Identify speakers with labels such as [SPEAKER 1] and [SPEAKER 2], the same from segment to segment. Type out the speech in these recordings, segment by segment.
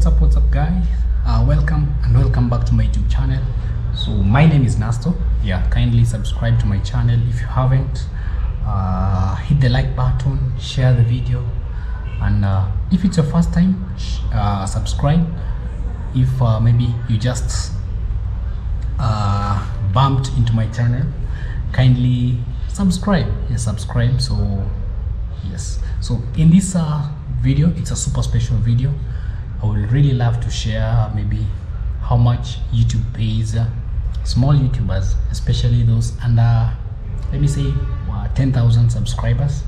[SPEAKER 1] what's up guys, welcome back to my YouTube channel. So my name is Nasto. Yeah, kindly subscribe to my channel if you haven't. Hit the like button, share the video, and if it's your first time, subscribe. If maybe you just bumped into my channel, kindly subscribe. Subscribe. So yes, so in this video, it's a super special video. I would really love to share maybe how much YouTube pays small YouTubers, especially those under, let me say, 10,000 subscribers.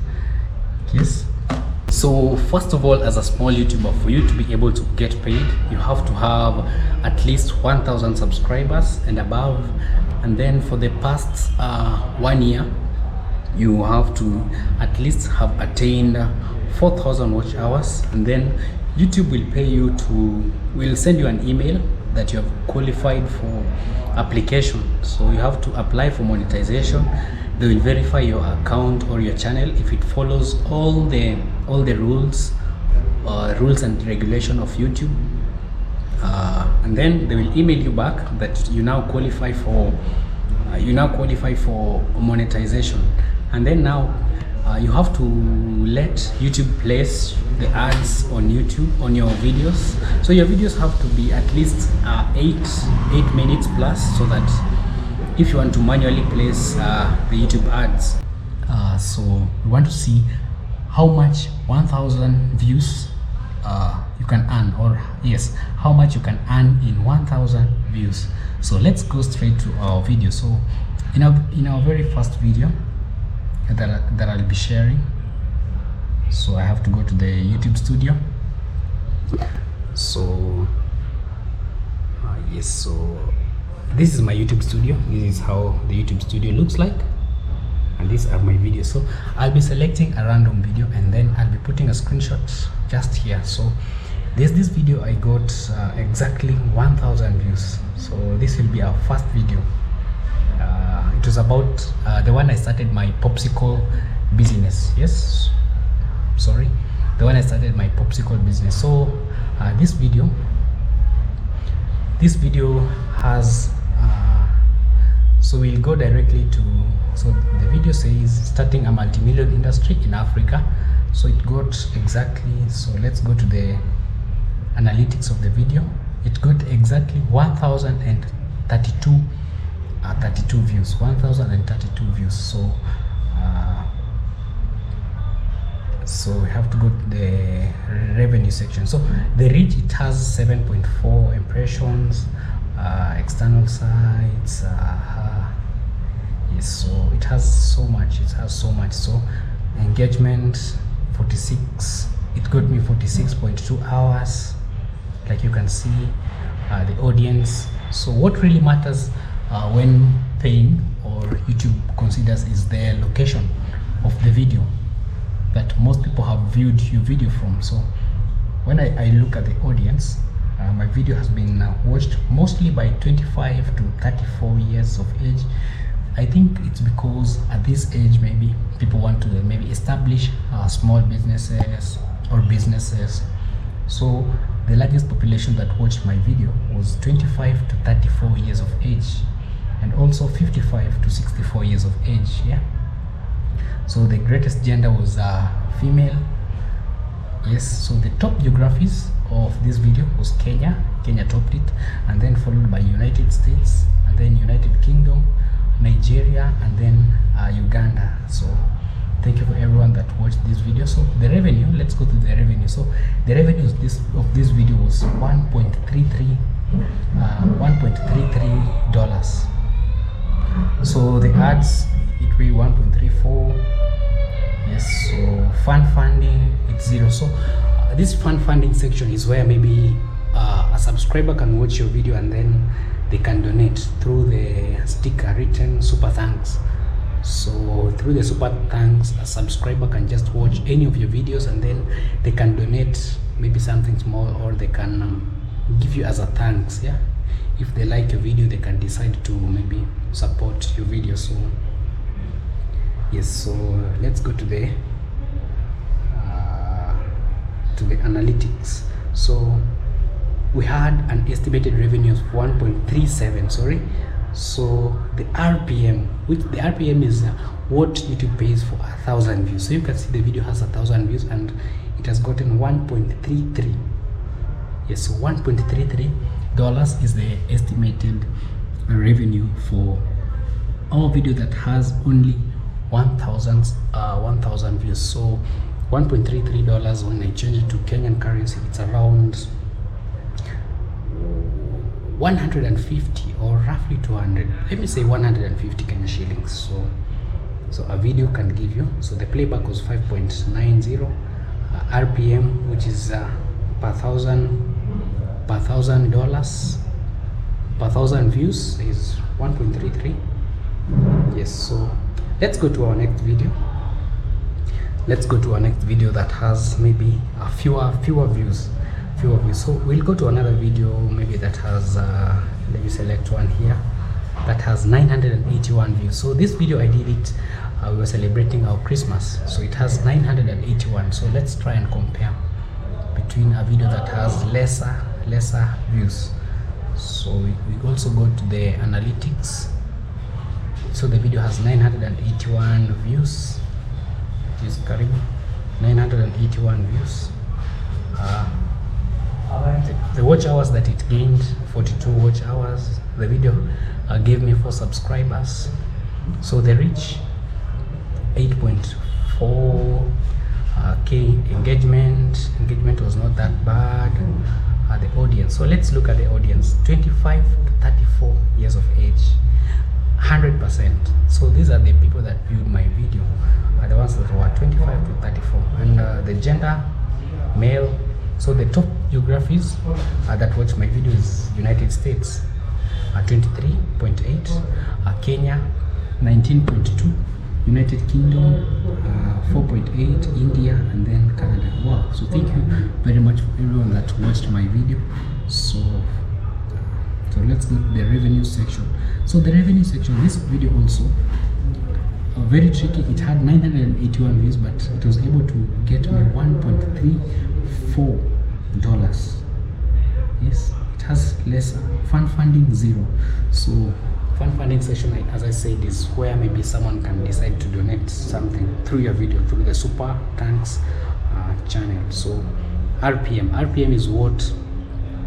[SPEAKER 1] Yes. So first of all, as a small YouTuber, for you to be able to get paid, you have to have at least 1,000 subscribers and above. And then for the past 1 year, you have to at least have attained 4,000 watch hours, and then YouTube will pay you will send you an email that you have qualified for application. So you have to apply for monetization. They will verify your account or your channel if it follows all the rules and regulation of YouTube, and then they will email you back that you now qualify for monetization. And then now you have to let YouTube place the ads on YouTube on your videos. So your videos have to be at least 8 minutes plus, so that if you want to manually place the YouTube ads, so we want to see how much 1,000 views you can earn, or yes, how much you can earn in 1,000 views. So let's go straight to our video. So in our very first video that I'll be sharing, so I have to go to the YouTube studio. So yes, so this is my YouTube studio. This is how the YouTube studio looks like, and these are my videos. So I'll be selecting a random video, and then I'll be putting a screenshot just here. So this video I got exactly 1,000 views. So this will be our first video. It was about the one I started my popsicle business. Yes, sorry, the one I started my popsicle business. So this video has so we'll go directly to, so the video says starting a multi-million industry in Africa. So it got exactly, so let's go to the analytics of the video. It got exactly 1,032 views, 1,032 views. So we have to go to the revenue section. So the reach, it has 7.4 impressions, external sites, yes, so it has so much, so engagement 46, it got me 46.2 hours, like you can see. The audience, so what really matters when paying, or YouTube considers, is the location of the video that most people have viewed your video from. So when I look at the audience, my video has been watched mostly by 25 to 34 years of age. I think it's because at this age maybe people want to maybe establish small businesses or businesses. So the largest population that watched my video was 25 to 34 years of age, and also 55 to 64 years of age. Yeah. So the greatest gender was female. Yes. So the top geographies of this video was Kenya topped it, and then followed by United States, and then United Kingdom, Nigeria, and then Uganda. So thank you for everyone that watched this video. So the revenue, let's go to the revenue. So the revenue of this video was $1.33. So the ads, it will be 1.34. Yes. So fund funding, it's 0. So this fund funding section is where maybe a subscriber can watch your video, and then they can donate through the sticker written super thanks. So through the super thanks, a subscriber can just watch any of your videos, and then they can donate maybe something small, or they can give you as a thanks. Yeah, if they like your video, they can decide to maybe support your video. So yes, so let's go to the analytics. So we had an estimated revenue of 1.37, sorry. So the RPM, which the RPM is what YouTube pays for 1,000 views. So you can see the video has 1,000 views and it has gotten 1.33. Yes, so $1.33 is the estimated revenue for our video that has only 1,000 views. So $1.33, when I change it to Kenyan currency, it's around 150 or roughly 200. Let me say 150 Kenyan shillings. So a video can give you. So the playback was 5.90. RPM, which is per thousand views, is 1.33. Yes, so let's go to our next video. Let's go to our next video that has maybe a fewer views. So we'll go to another video maybe that has let me select one here that has 981 views. So this video I did it, we were celebrating our Christmas, so it has 981. So let's try and compare between a video that has lesser views. So we also go to the analytics. So the video has 981 views, which is karibu 981 views. The watch hours that it gained, 42 watch hours. The video gave me 4 subscribers. So the reach, 8.4 K. Engagement was not that bad. The audience, so let's look at the audience. 25 to 34 years of age, 100%. So these are the people that viewed my video, the ones that were 25 to 34. And the gender, male. So the top geographies that watch my video is United States, 23.8, Kenya 19.2, United Kingdom 4.8, India, and then Canada. Wow, so thank you very much for everyone that watched my video. So let's go to the revenue section. So the revenue section, this video also very tricky. It had 981 views, but it was able to get me $1.34. Yes, it has less fund funding, 0. So fund funding session, as I said, is where maybe someone can decide to donate something through your video, through the super thanks channel. So RPM is what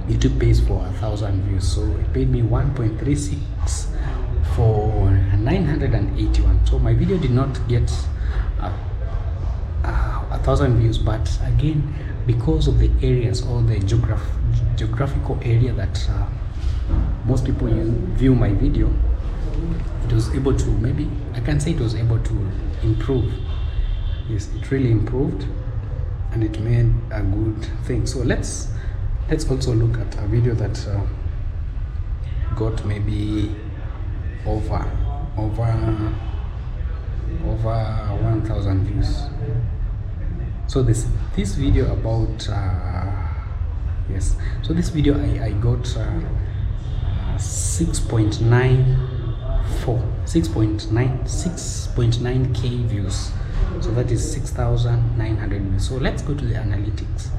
[SPEAKER 1] YouTube pays for 1,000 views. So it paid me 1.36 for 981. So my video did not get 1,000 views, but again, because of the areas or the geographical area that most people view my video, it was able to, maybe I can say it was able to improve. Yes, it really improved and it made a good thing. So let's also look at a video that got maybe over 1,000 views. So this video about yes, so this video I got 6.9K views. So that is 6,900 views. So let's go to the analytics.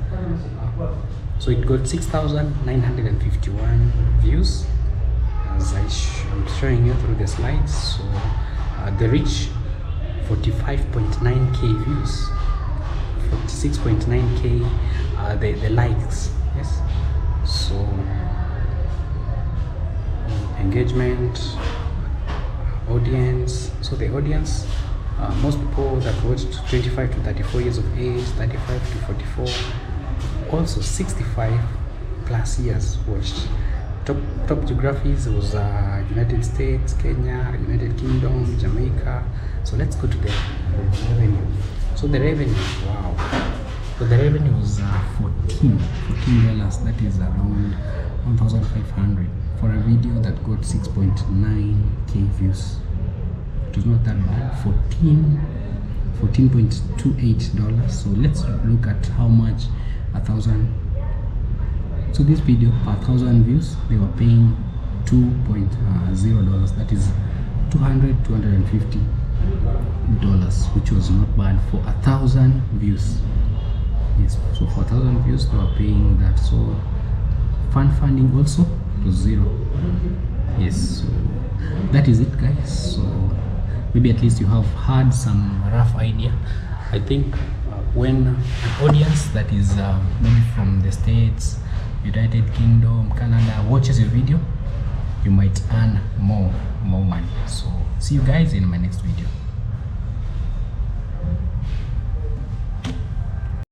[SPEAKER 1] So it got 6,951 views, as I'm showing you through the slides. So the reach, 45.9K views, 46.9K the likes. Yes, so engagement, audience. So the audience, most people that watched 25 to 34 years of age, 35 to 44, also 65 plus years watched. Top geographies was United States, Kenya, United Kingdom, Jamaica. So let's go to the revenue. So the revenue, wow. So the revenue was $14. That is around 1,500 for a video that got 6.9K views. It was not that bad. $14.28. So let's look at how much 1,000. So this video per 1,000 views, they were paying $2.0. That is $250, which was not bad for 1,000 views. Yes, so for 1,000 views they were paying that. So fan funding also to 0. Yes, so that is it, guys. So maybe at least you have had some rough idea. I think when an audience that is maybe from the States, United Kingdom, Canada watches your video, you might earn more money. So see you guys in my next video.